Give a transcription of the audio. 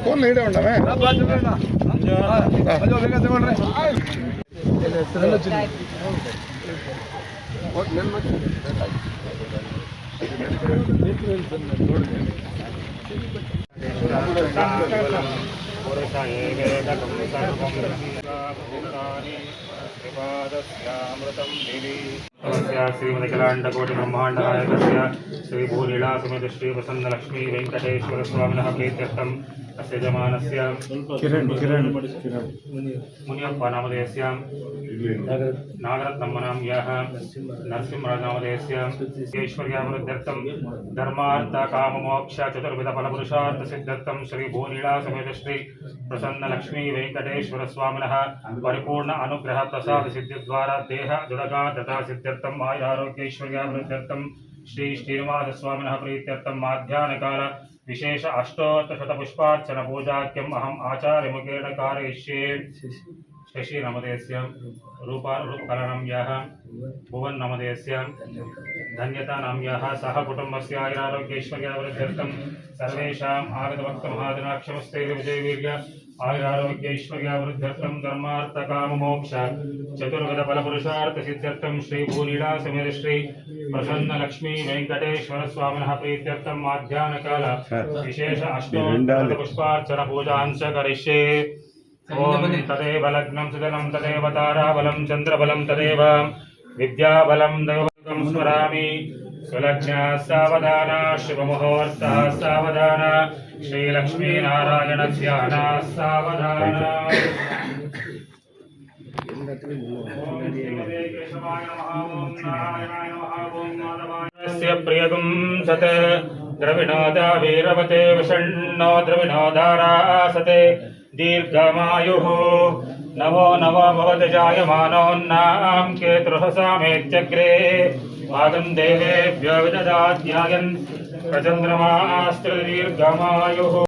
Phone ಇಡೇ ಉಂಟವೇ श्रीमदखिलांडकोटि ब्रह्मांड नायकस्य श्री भूलीला समेत श्री प्रसन्न लक्ष्मी वेंकटेश्वर स्वामिनः प्रीत्यर्थम् अस्य यजमानस्य मुनियप्प नामधेयस्य नागरत्नम्मनाम्याः नरसिंहराजनामधेयस्य ऐश्वर्यावृद्ध्यर्थं धर्मार्थ काममोक्ष चतुर्विध फलपुरुषार्थ सिद्ध्यर्थं श्री भूलीला समेत श्री प्रसन्न लक्ष्मी वेंकटेश्वर स्वामिनः परिपूर्ण अनुग्रह प्रसाद सिद्धि द्वारा देह दृढ़गा दता सिद्ध्यर्थम आयुरारोग्यैश्वर्यावृद्ध्यर्थम श्री श्रीनिवास स्वामिनः प्रीत्यर्थम माध्याह्न काल विशेष अष्टोत्तरशत पुष्पार्चन पूजाख्यम अहम आचार्य मुखेन कारयिष्ये। शशि नामधेयस्य रूपकलनाम्याः भुवन नामधेयस्य धन्यता नाम्याः सह कुटुम्बस्य आयुरारोग्यैश्वर्यावृद्ध्यर्थं सर्वेषाम् आगतभक्तमहाजनाक्षमस्ते विजयवीर्य आयुरारोग्यैश्वर्यावृद्ध्यर्थं धर्मार्थ काममोक्ष चतुर्विध फलपुरुषार्थ सिद्ध्यर्थं श्री भूलीला समेत श्री प्रसन्न लक्ष्मी वेंकटेश्वर स्वामिनः प्रीत्यर्थं माध्याह्न काल विशेष अष्टोत्तर पुष्पार्चन पूजांच करिष्ये। ओम तदेव लग्नं सुदनं तदेव ताराबलं चंद्रबलं तदेव विद्याबलं दैवं स्मरामि। सुलग्ना सावधान शुभमुहूर्तः सावधान श्रीलक्ष्मी नारायण ध्यान सावधान। प्रियगुं सत द्रविणोदा वीरवते विषण्णो द्रविणोदारासते दीर्घमायुः नवो नवो भवति जायमानोन्नां केतुर्हसामेत्यग्रे भागं देवेभ्यो विददात्यायन् प्रचन्द्रमास्त्र दीर्घमायुः।